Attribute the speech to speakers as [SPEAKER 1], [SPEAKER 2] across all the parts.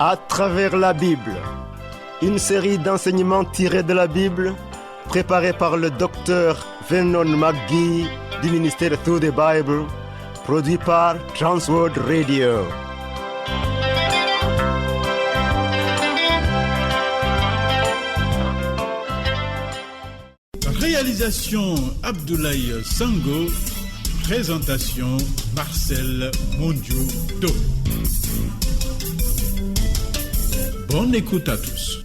[SPEAKER 1] À travers la Bible, une série d'enseignements tirés de la Bible, préparée par le docteur Vernon McGee du ministère Through the Bible, produit par Transworld Radio.
[SPEAKER 2] Réalisation Abdoulaye Sango, présentation Marcel Mondiou-Do. Bonne écoute à tous.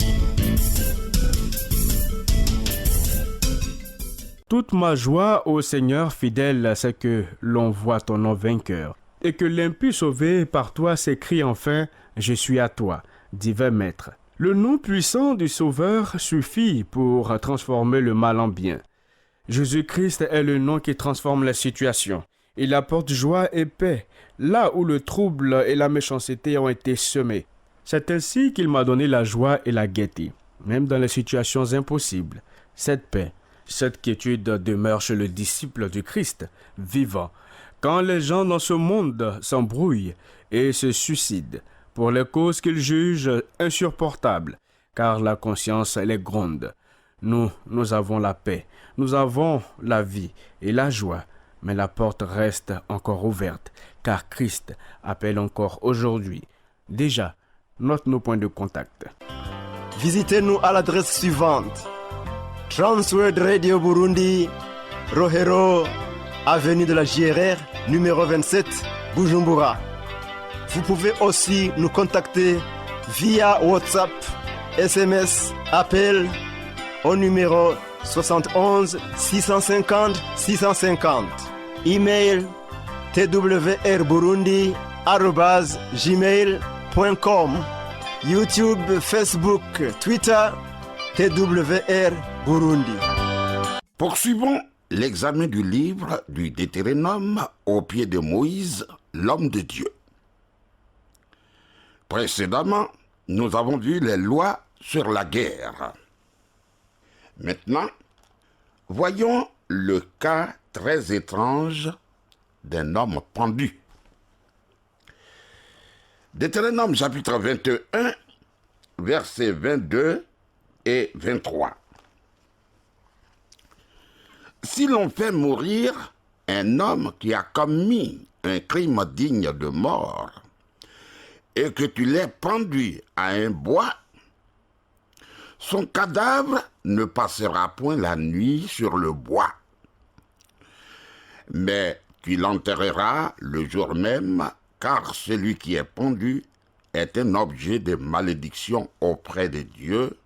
[SPEAKER 3] Toute ma joie, ô Seigneur fidèle, c'est que l'on voit ton nom vainqueur, et que l'impie sauvé par toi s'écrie enfin « Je suis à toi, divin maître ». Le nom puissant du Sauveur suffit pour transformer le mal en bien. Jésus-Christ est le nom qui transforme la situation. Il apporte joie et paix, là où le trouble et la méchanceté ont été semés. C'est ainsi qu'il m'a donné la joie et la gaieté, même dans les situations impossibles. Cette paix, cette quiétude demeure chez le disciple du Christ, vivant, quand les gens dans ce monde s'embrouillent et se suicident pour les causes qu'ils jugent insupportables, car la conscience les gronde. Nous avons la paix, nous avons la vie et la joie, mais la porte reste encore ouverte, car Christ appelle encore aujourd'hui. Déjà, note nos points de contact.
[SPEAKER 1] Visitez-nous à l'adresse suivante: Transworld Radio Burundi, Rohero, avenue de la JRR, numéro 27, Bujumbura. Vous pouvez aussi nous contacter via WhatsApp, SMS, appel au numéro 71 650 650. Email twrburundi@gmail.com. YouTube, Facebook, Twitter, TWR Burundi.
[SPEAKER 4] Poursuivons l'examen du livre du Deutéronome au pied de Moïse, l'homme de Dieu. Précédemment, nous avons vu les lois sur la guerre. Maintenant, voyons le cas très étrange d'un homme pendu. Deutéronome chapitre 21, versets 22 et 23. Si l'on fait mourir un homme qui a commis un crime digne de mort, et que tu l'aies pendu à un bois, son cadavre ne passera point la nuit sur le bois. Mais tu l'enterreras le jour même, car celui qui est pendu est un objet de malédiction auprès de Dieu,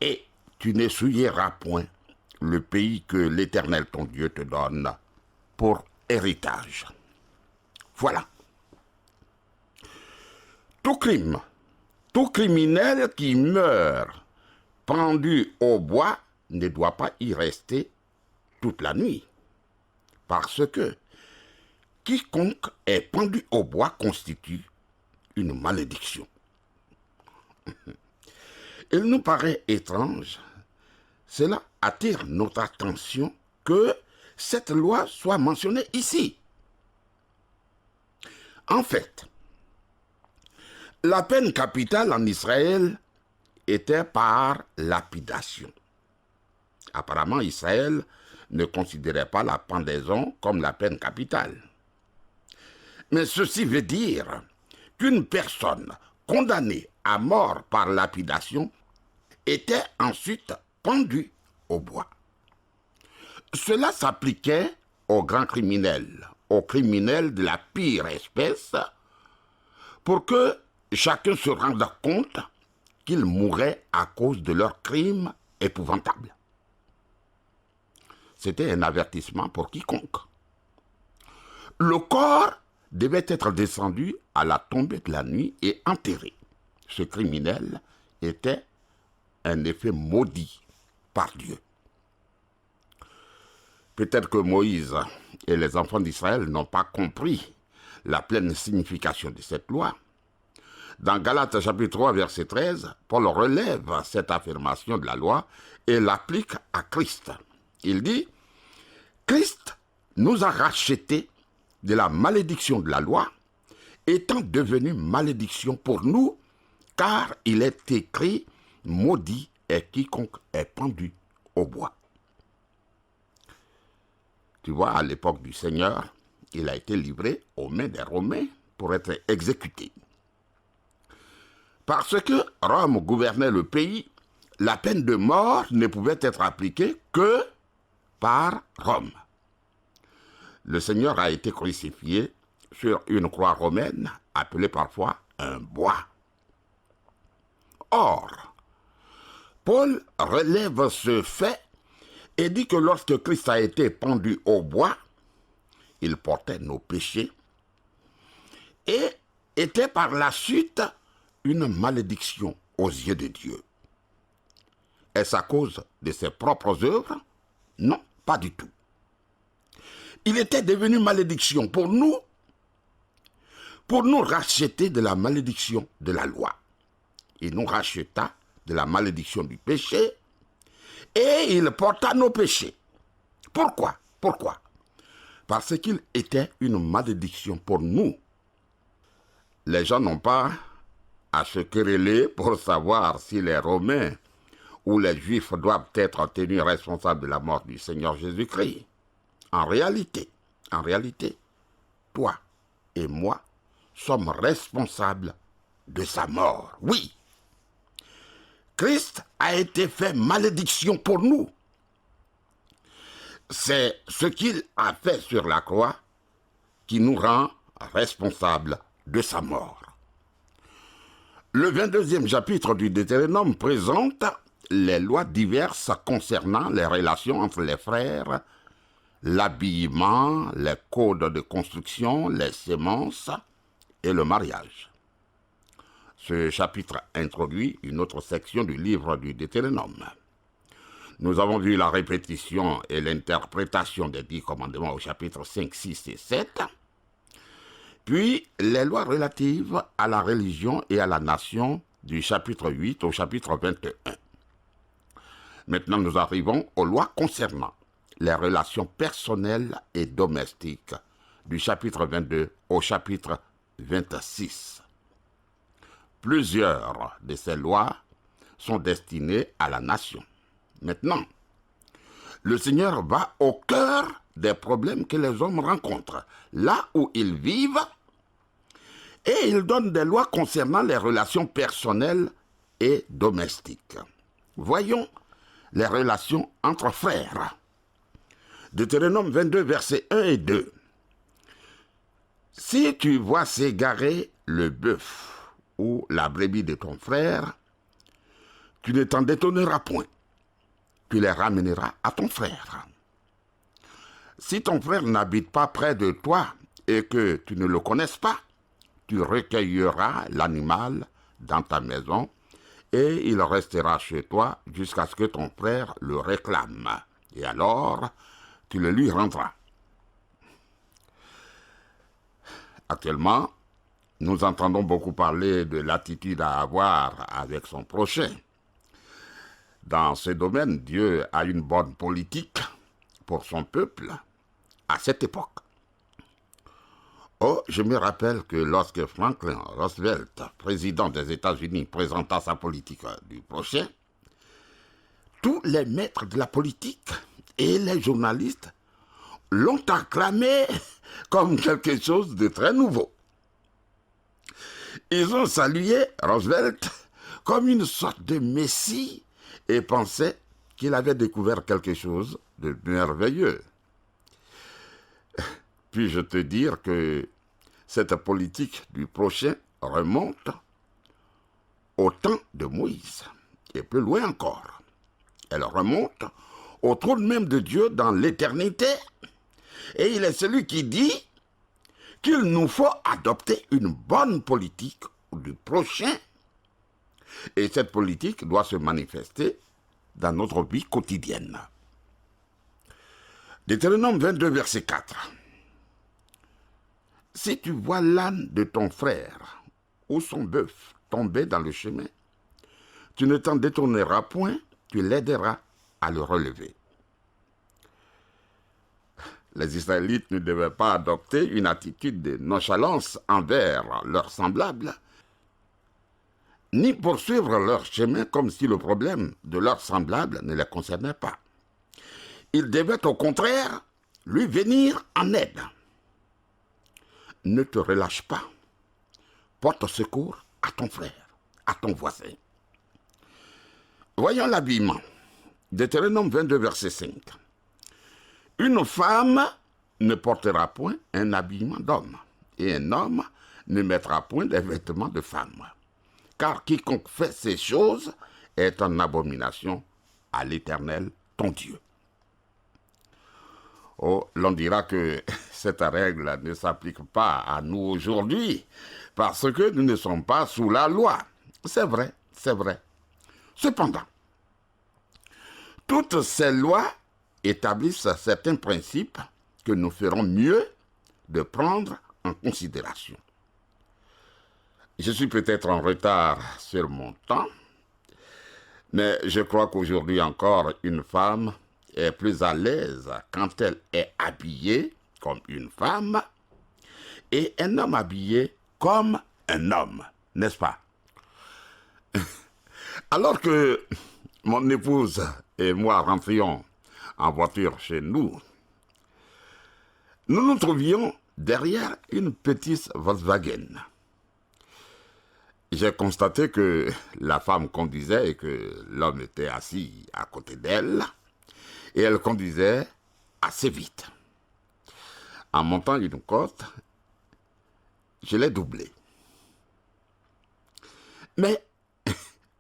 [SPEAKER 4] et tu ne souilleras point le pays que l'Éternel ton Dieu te donne pour héritage. Voilà. Tout crime, tout criminel qui meurt pendu au bois ne doit pas y rester toute la nuit. Parce que quiconque est pendu au bois constitue une malédiction. Il nous paraît étrange, cela attire notre attention que cette loi soit mentionnée ici. En fait, la peine capitale en Israël était par lapidation. Apparemment, Israël ne considérait pas la pendaison comme la peine capitale. Mais ceci veut dire qu'une personne condamnée à mort par lapidation était ensuite pendue au bois. Cela s'appliquait aux grands criminels, aux criminels de la pire espèce, pour que chacun se rende compte qu'ils mouraient à cause de leurs crimes épouvantables. C'était un avertissement pour quiconque. Le corps devait être descendu à la tombée de la nuit et enterré. Ce criminel était un effet maudit par Dieu. Peut-être que Moïse et les enfants d'Israël n'ont pas compris la pleine signification de cette loi. Dans Galates chapitre 3, verset 13, Paul relève cette affirmation de la loi et l'applique à Christ. Il dit, « Christ nous a rachetés de la malédiction de la loi, étant devenu malédiction pour nous, car il est écrit, maudit est quiconque est pendu au bois. Tu vois, à l'époque du Seigneur, il a été livré aux mains des Romains pour être exécuté. Parce que Rome gouvernait le pays, la peine de mort ne pouvait être appliquée que par Rome. Le Seigneur a été crucifié sur une croix romaine, appelée parfois un bois. Or, Paul relève ce fait et dit que lorsque Christ a été pendu au bois, il portait nos péchés et était par la suite une malédiction aux yeux de Dieu. Est-ce à cause de ses propres œuvres? Non, pas du tout. Il était devenu malédiction pour nous racheter de la malédiction de la loi. Il nous racheta de la malédiction du péché et il porta nos péchés. Pourquoi? Parce qu'il était une malédiction pour nous. Les gens n'ont pas à se quereller pour savoir si les Romains ou les Juifs doivent être tenus responsables de la mort du Seigneur Jésus-Christ. En réalité, toi et moi sommes responsables de sa mort. Oui, Christ a été fait malédiction pour nous. C'est ce qu'il a fait sur la croix qui nous rend responsables de sa mort. Le 22e chapitre du Deutéronome présente les lois diverses concernant les relations entre les frères, l'habillement, les codes de construction, les semences et le mariage. Ce chapitre introduit une autre section du livre du Deutéronome. Nous avons vu la répétition et l'interprétation des 10 commandements au chapitre 5, 6 et 7, puis les lois relatives à la religion et à la nation du chapitre 8 au chapitre 21. Maintenant, nous arrivons aux lois concernant les relations personnelles et domestiques du chapitre 22 au chapitre 26. Plusieurs de ces lois sont destinées à la nation. Maintenant, le Seigneur va au cœur des problèmes que les hommes rencontrent, là où ils vivent, et il donne des lois concernant les relations personnelles et domestiques. Voyons les relations entre frères. Deutéronome 22, versets 1 et 2. Si tu vois s'égarer le bœuf ou la brebis de ton frère, tu ne t'en détonneras point. Tu les ramèneras à ton frère. Si ton frère n'habite pas près de toi et que tu ne le connaisses pas, tu recueilleras l'animal dans ta maison et il restera chez toi jusqu'à ce que ton frère le réclame. Et alors, tu le lui rendras. Actuellement, nous entendons beaucoup parler de l'attitude à avoir avec son prochain. Dans ce domaine, Dieu a une bonne politique pour son peuple à cette époque. Oh, je me rappelle que lorsque Franklin Roosevelt, président des États-Unis, présenta sa politique du prochain, tous les maîtres de la politique et les journalistes l'ont acclamé comme quelque chose de très nouveau. Ils ont salué Roosevelt comme une sorte de messie et pensaient qu'il avait découvert quelque chose de merveilleux. Puis-je te dire que cette politique du prochain remonte au temps de Moïse, et plus loin encore. Elle remonte au trône même de Dieu dans l'éternité, et il est celui qui dit qu'il nous faut adopter une bonne politique du prochain, et cette politique doit se manifester dans notre vie quotidienne. Deutéronome 22, verset 4. Si tu vois l'âne de ton frère ou son bœuf tomber dans le chemin, tu ne t'en détourneras point, tu l'aideras à le relever. Les Israélites ne devaient pas adopter une attitude de nonchalance envers leurs semblables, ni poursuivre leur chemin comme si le problème de leurs semblables ne les concernait pas. Ils devaient au contraire lui venir en aide. Ne te relâche pas. Porte secours à ton frère, à ton voisin. Voyons l'habillement. Deutéronome 22, verset 5. Une femme ne portera point un habillement d'homme, et un homme ne mettra point des vêtements de femme. Car quiconque fait ces choses est en abomination à l'Éternel, ton Dieu. Oh, l'on dira que cette règle ne s'applique pas à nous aujourd'hui, parce que nous ne sommes pas sous la loi. C'est vrai, c'est vrai. Cependant, toutes ces lois établissent certains principes que nous ferons mieux de prendre en considération. Je suis peut-être en retard sur mon temps, mais je crois qu'aujourd'hui encore, une femme est plus à l'aise quand elle est habillée comme une femme et un homme habillé comme un homme, n'est-ce pas? Alors que mon épouse et moi rentrions en voiture chez nous, nous nous trouvions derrière une petite Volkswagen. J'ai constaté que la femme conduisait et que l'homme était assis à côté d'elle, et elle conduisait assez vite. En montant une côte, je l'ai doublée. Mais,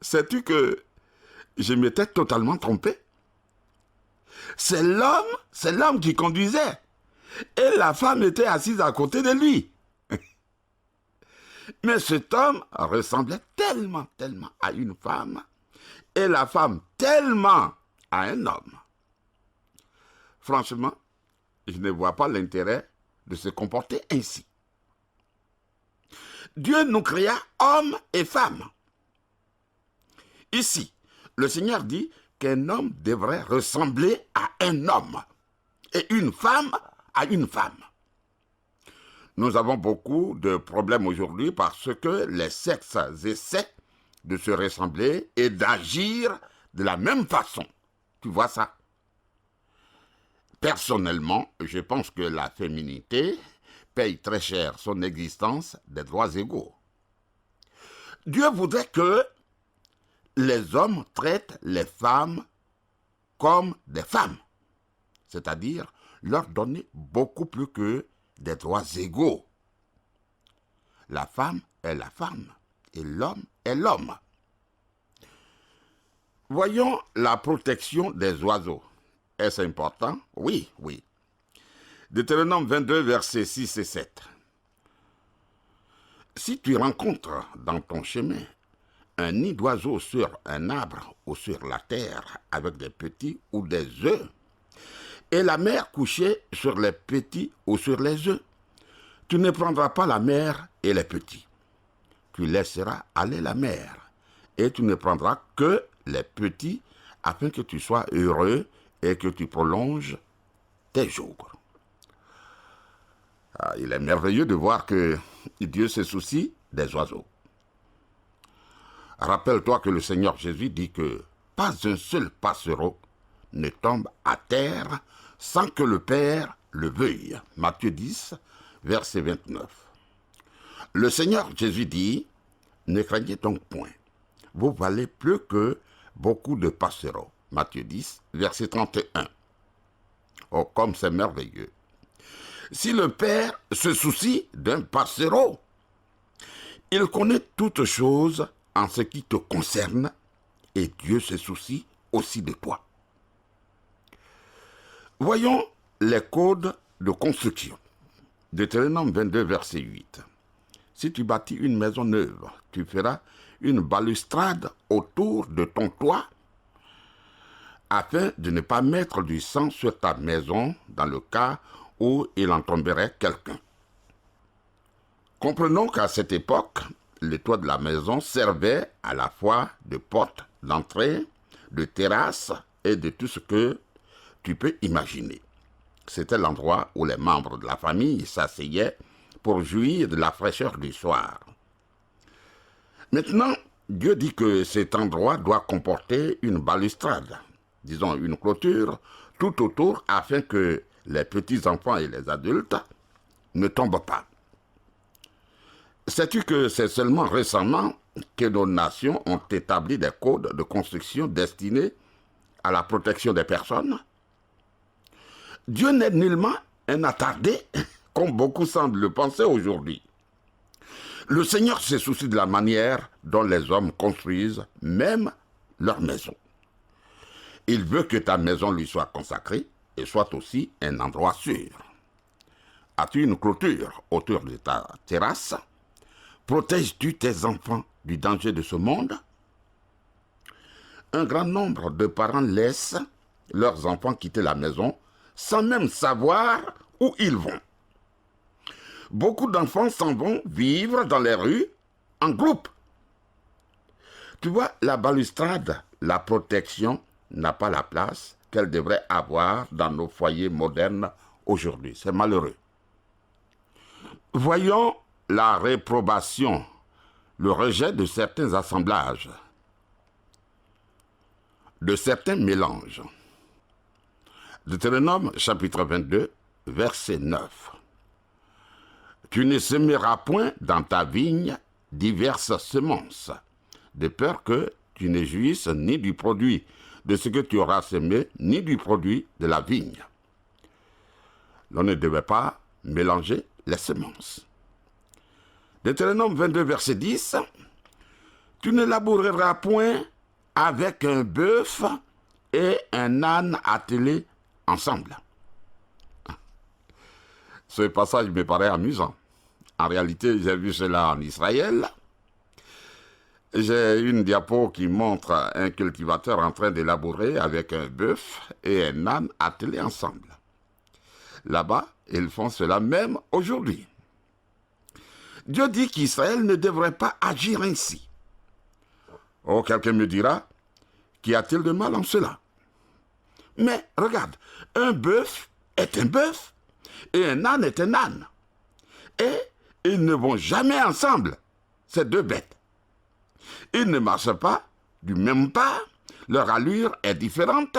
[SPEAKER 4] sais-tu que je m'étais totalement trompé? C'est l'homme qui conduisait, et la femme était assise à côté de lui. Mais cet homme ressemblait tellement à une femme, et la femme tellement à un homme. Franchement, je ne vois pas l'intérêt de se comporter ainsi. Dieu nous créa hommes et femmes. Ici, le Seigneur dit qu'un homme devrait ressembler à un homme et une femme à une femme. Nous avons beaucoup de problèmes aujourd'hui parce que les sexes essaient de se ressembler et d'agir de la même façon. Tu vois ça? Personnellement, je pense que la féminité paye très cher son existence des droits égaux. Dieu voudrait que les hommes traitent les femmes comme des femmes, c'est-à-dire leur donner beaucoup plus que des droits égaux. La femme est la femme et l'homme est l'homme. Voyons la protection des oiseaux. Est-ce important? Oui. Deutéronome 22, versets 6 et 7. Si tu rencontres dans ton chemin un nid d'oiseau sur un arbre ou sur la terre avec des petits ou des œufs, et la mère couchée sur les petits ou sur les œufs, tu ne prendras pas la mère et les petits. Tu laisseras aller la mère, et tu ne prendras que les petits, afin que tu sois heureux et que tu prolonges tes jours. Il est merveilleux de voir que Dieu se soucie des oiseaux. Rappelle-toi que le Seigneur Jésus dit que pas un seul passereau ne tombe à terre sans que le Père le veuille. Matthieu 10, verset 29. Le Seigneur Jésus dit, ne craignez donc point, vous valez plus que beaucoup de passereaux. Matthieu 10, verset 31. Oh, comme c'est merveilleux. Si le Père se soucie d'un passereau, il connaît toutes choses en ce qui te concerne, et Dieu se soucie aussi de toi. Voyons les codes de construction. Deutéronome 22, verset 8. Si tu bâtis une maison neuve, tu feras une balustrade autour de ton toit, afin de ne pas mettre du sang sur ta maison dans le cas où il en tomberait quelqu'un. Comprenons qu'à cette époque, le toit de la maison servait à la fois de porte d'entrée, de terrasse et de tout ce que tu peux imaginer. C'était l'endroit où les membres de la famille s'asseyaient pour jouir de la fraîcheur du soir. Maintenant, Dieu dit que cet endroit doit comporter une balustrade, disons une clôture, tout autour afin que les petits-enfants et les adultes ne tombent pas. Sais-tu que c'est seulement récemment que nos nations ont établi des codes de construction destinés à la protection des personnes? Dieu n'est nullement un attardé, comme beaucoup semblent le penser aujourd'hui. Le Seigneur se soucie de la manière dont les hommes construisent même leur maison. Il veut que ta maison lui soit consacrée et soit aussi un endroit sûr. As-tu une clôture autour de ta terrasse? Protèges-tu tes enfants du danger de ce monde? Un grand nombre de parents laissent leurs enfants quitter la maison sans même savoir où ils vont. Beaucoup d'enfants s'en vont vivre dans les rues en groupe. Tu vois, la balustrade, la protection, n'a pas la place qu'elle devrait avoir dans nos foyers modernes aujourd'hui. C'est malheureux. Voyons la réprobation, le rejet de certains assemblages, de certains mélanges. Deutéronome chapitre 22, verset 9. Tu ne sèmeras point dans ta vigne diverses semences, de peur que tu ne jouisses ni du produit de ce que tu auras semé, ni du produit de la vigne. L'on ne devait pas mélanger les semences. Deutéronome 22, verset 10. Tu ne laboureras point avec un bœuf et un âne attelés ensemble. Ce passage me paraît amusant. En réalité, j'ai vu cela en Israël. J'ai une diapo qui montre un cultivateur en train de labourer avec un bœuf et un âne attelés ensemble. Là-bas, ils font cela même aujourd'hui. Dieu dit qu'Israël ne devrait pas agir ainsi. Oh, quelqu'un me dira, qu'y a-t-il de mal en cela? Mais regarde, un bœuf est un bœuf et un âne est un âne. Et ils ne vont jamais ensemble, ces deux bêtes. Ils ne marchent pas du même pas, leur allure est différente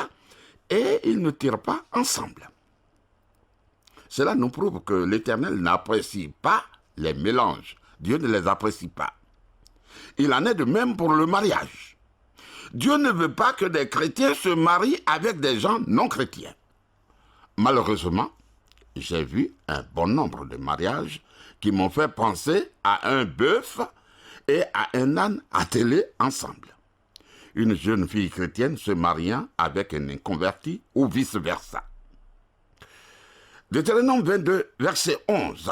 [SPEAKER 4] et ils ne tirent pas ensemble. Cela nous prouve que l'Éternel n'apprécie pas les mélanges. Dieu ne les apprécie pas. Il en est de même pour le mariage. Dieu ne veut pas que des chrétiens se marient avec des gens non chrétiens. Malheureusement, j'ai vu un bon nombre de mariages qui m'ont fait penser à un bœuf et à un âne attelés ensemble. Une jeune fille chrétienne se mariant avec un inconverti ou vice-versa. Deutéronome 22, verset 11.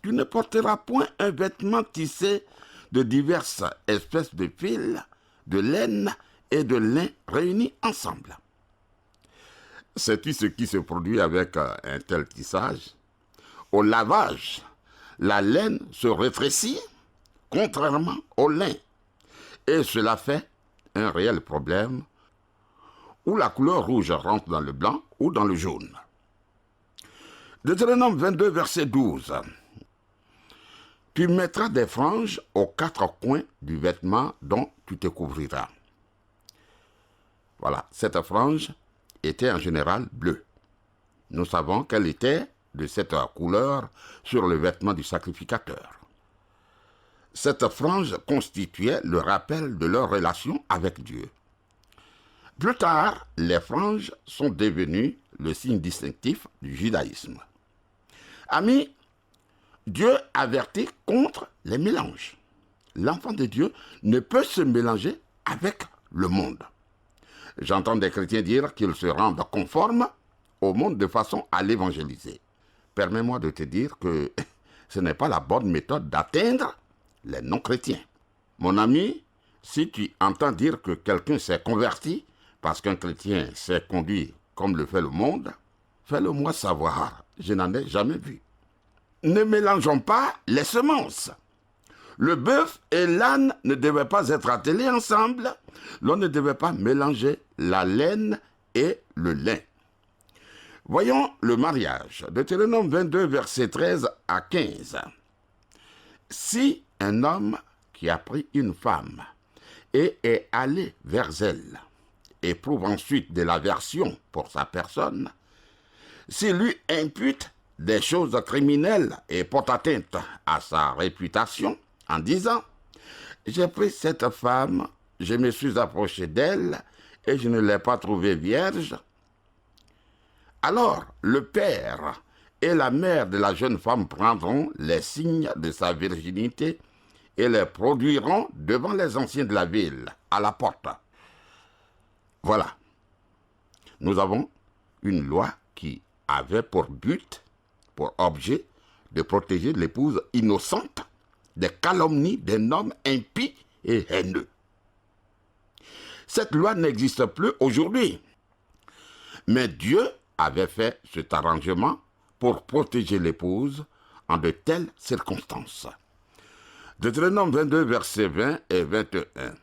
[SPEAKER 4] Tu ne porteras point un vêtement tissé de diverses espèces de fils, de laine et de lin réunis ensemble. Sais-tu ce qui se produit avec un tel tissage? Au lavage, la laine se rétrécit, contrairement au lin. Et cela fait un réel problème où la couleur rouge rentre dans le blanc ou dans le jaune. Deutéronome 22, verset 12. Tu mettras des franges aux quatre coins du vêtement dont tu te couvriras. Voilà, cette frange était en général bleue. Nous savons qu'elle était de cette couleur sur le vêtement du sacrificateur. Cette frange constituait le rappel de leur relation avec Dieu. Plus tard, les franges sont devenues le signe distinctif du judaïsme. Amis, Dieu avertit contre les mélanges. L'enfant de Dieu ne peut se mélanger avec le monde. J'entends des chrétiens dire qu'ils se rendent conformes au monde de façon à l'évangéliser. Permets-moi de te dire que ce n'est pas la bonne méthode d'atteindre les non-chrétiens. Mon ami, si tu entends dire que quelqu'un s'est converti parce qu'un chrétien s'est conduit comme le fait le monde, fais-le moi savoir. Je n'en ai jamais vu. Ne mélangeons pas les semences. Le bœuf et l'âne ne devaient pas être attelés ensemble. L'on ne devait pas mélanger la laine et le lin. Voyons le mariage. Deutéronome 22, versets 13 à 15. Si un homme qui a pris une femme et est allé vers elle, éprouve ensuite de l'aversion pour sa personne, s'il lui impute des choses criminelles et porte atteinte à sa réputation en disant « J'ai pris cette femme, je me suis approché d'elle et je ne l'ai pas trouvée vierge », alors le père et la mère de la jeune femme prendront les signes de sa virginité et les produiront devant les anciens de la ville, à la porte. Voilà. Nous avons une loi qui avait pour but, pour objet, de protéger l'épouse innocente des calomnies d'un homme impie et haineux. Cette loi n'existe plus aujourd'hui. Mais Dieu avait fait cet arrangement pour protéger l'épouse en de telles circonstances. Deutéronome 22, versets 20 et 21.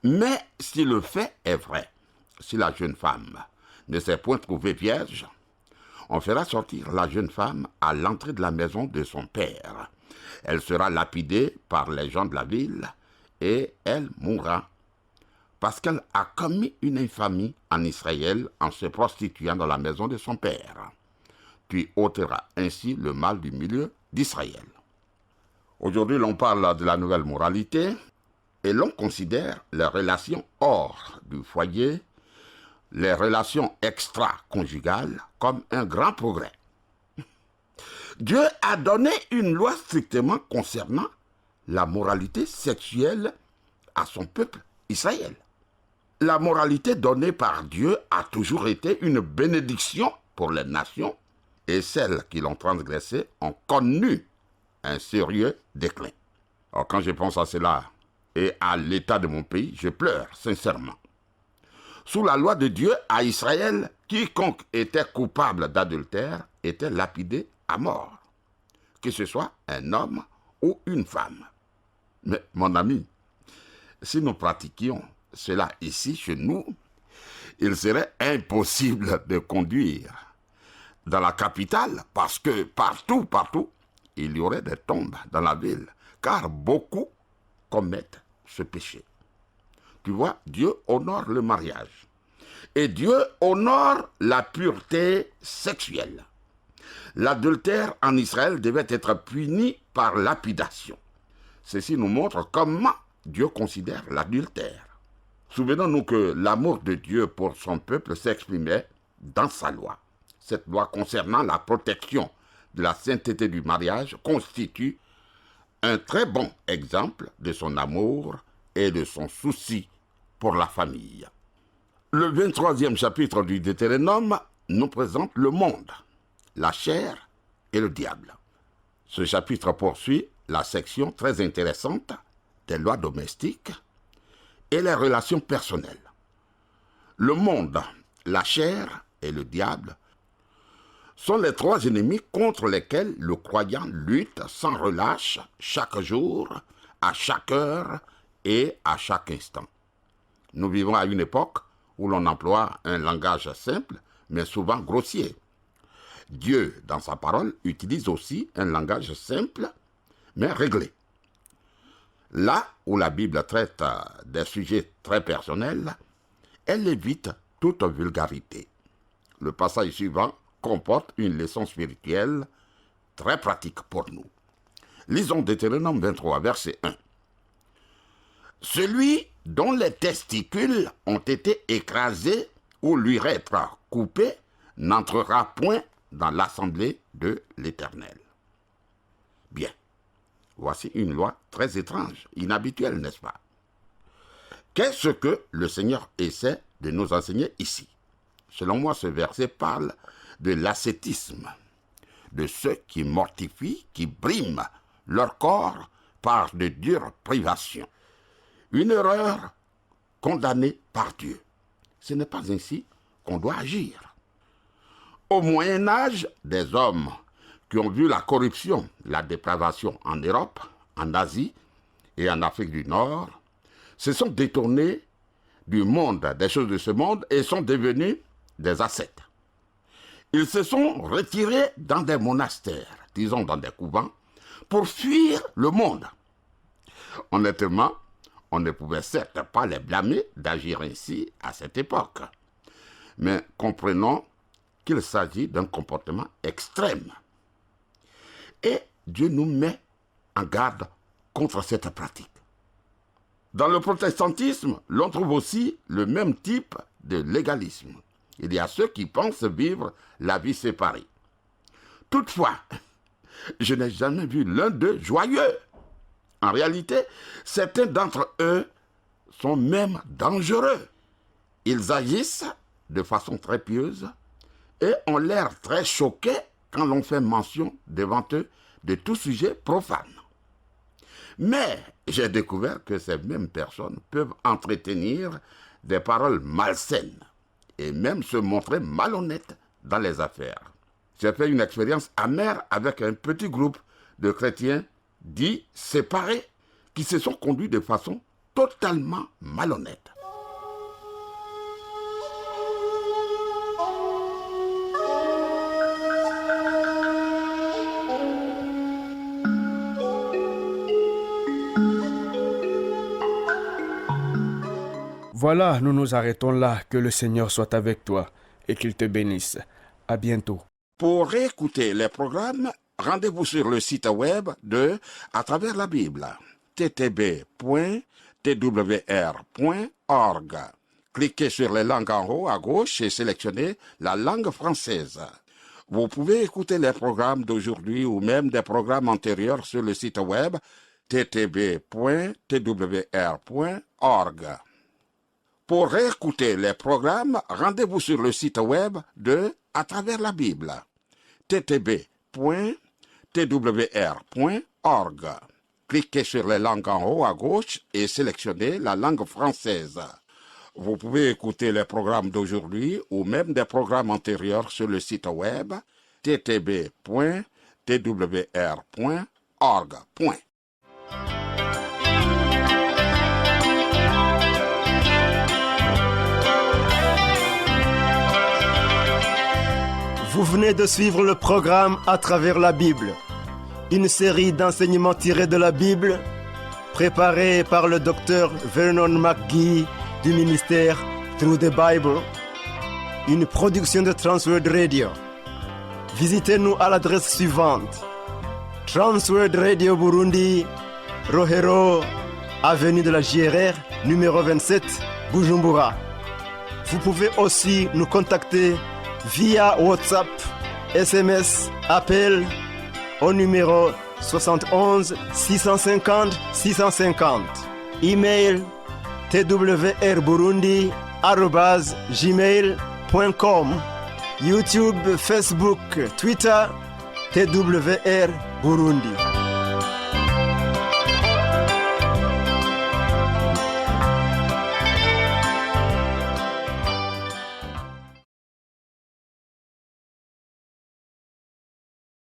[SPEAKER 4] Mais si le fait est vrai, si la jeune femme ne s'est point trouvée vierge, on fera sortir la jeune femme à l'entrée de la maison de son père. Elle sera lapidée par les gens de la ville et elle mourra parce qu'elle a commis une infamie en Israël en se prostituant dans la maison de son père. Tu ôteras ainsi le mal du milieu d'Israël. Aujourd'hui, l'on parle de la nouvelle moralité et l'on considère les relations hors du foyer, les relations extra-conjugales comme un grand progrès. Dieu a donné une loi strictement concernant la moralité sexuelle à son peuple Israël. La moralité donnée par Dieu a toujours été une bénédiction pour les nations et celles qui l'ont transgressée ont connu un sérieux déclin. Alors quand je pense à cela et à l'état de mon pays, je pleure sincèrement. Sous la loi de Dieu, à Israël, quiconque était coupable d'adultère était lapidé à mort, que ce soit un homme ou une femme. Mais mon ami, si nous pratiquions cela ici, chez nous, il serait impossible de conduire dans la capitale parce que partout, il y aurait des tombes dans la ville, car beaucoup commettent ce péché. Tu vois, Dieu honore le mariage. Et Dieu honore la pureté sexuelle. L'adultère en Israël devait être puni par lapidation. Ceci nous montre comment Dieu considère l'adultère. Souvenons-nous que l'amour de Dieu pour son peuple s'exprimait dans sa loi. Cette loi concernant la protection de la sainteté du mariage constitue un très bon exemple de son amour et de son souci pour la famille. Le 23e chapitre du Deutéronome nous présente le monde, la chair et le diable. Ce chapitre poursuit la section très intéressante des lois domestiques et les relations personnelles. Le monde, la chair et le diable sont les trois ennemis contre lesquels le croyant lutte sans relâche chaque jour, à chaque heure et à chaque instant. Nous vivons à une époque où l'on emploie un langage simple, mais souvent grossier. Dieu, dans sa parole, utilise aussi un langage simple, mais réglé. Là où la Bible traite des sujets très personnels, elle évite toute vulgarité. Le passage suivant comporte une leçon spirituelle très pratique pour nous. Lisons Deutéronome 23, verset 1. Celui dont les testicules ont été écrasés ou l'urètre coupé n'entrera point dans l'assemblée de l'Éternel. Bien, voici une loi très étrange, inhabituelle, n'est-ce pas? Qu'est-ce que le Seigneur essaie de nous enseigner ici? Selon moi, ce verset parle de l'ascétisme, de ceux qui mortifient, qui briment leur corps par de dures privations. Une erreur condamnée par Dieu. Ce n'est pas ainsi qu'on doit agir. Au Moyen-Âge, des hommes qui ont vu la corruption, la dépravation en Europe, en Asie et en Afrique du Nord, se sont détournés du monde, des choses de ce monde, et sont devenus des ascètes. Ils se sont retirés dans des monastères, disons dans des couvents, pour fuir le monde. Honnêtement, On ne pouvait certes pas les blâmer d'agir ainsi à cette époque. Mais comprenons qu'il s'agit d'un comportement extrême. Et Dieu nous met en garde contre cette pratique. Dans le protestantisme, l'on trouve aussi le même type de légalisme. Il y a ceux qui pensent vivre la vie séparée. Toutefois, je n'ai jamais vu l'un d'eux joyeux. En réalité, certains d'entre eux sont même dangereux. Ils agissent de façon très pieuse et ont l'air très choqués quand l'on fait mention devant eux de tout sujet profane. Mais j'ai découvert que ces mêmes personnes peuvent entretenir des paroles malsaines et même se montrer malhonnêtes dans les affaires. J'ai fait une expérience amère avec un petit groupe de chrétiens dits séparés qui se sont conduits de façon totalement malhonnête.
[SPEAKER 3] Voilà, nous nous arrêtons là. Que le Seigneur soit avec toi et qu'il te bénisse. À bientôt.
[SPEAKER 4] Pour réécouter les programmes, rendez-vous sur le site web de À travers la Bible, ttb.twr.org. Cliquez sur les langues en haut à gauche et sélectionnez la langue française. Vous pouvez écouter les programmes d'aujourd'hui ou même des programmes antérieurs sur le site web ttb.twr.org. Pour réécouter les programmes, rendez-vous sur le site web de À travers la Bible, ttb.twr.org. Cliquez sur les langues en haut à gauche et sélectionnez la langue française. Vous pouvez écouter les programmes d'aujourd'hui ou même des programmes antérieurs sur le site web ttb.twr.org.
[SPEAKER 1] Vous venez de suivre le programme À travers la Bible, une série d'enseignements tirés de la Bible, préparée par le docteur Vernon McGee du ministère Through the Bible, une production de Transworld Radio. Visitez-nous à l'adresse suivante: Transworld Radio Burundi, Rohero, avenue de la JRR, numéro 27, Bujumbura. Vous pouvez aussi nous contacter via WhatsApp, SMS, appel au numéro 71 650 650. Email twrburundi@gmail.com. YouTube, Facebook, Twitter, TWR Burundi.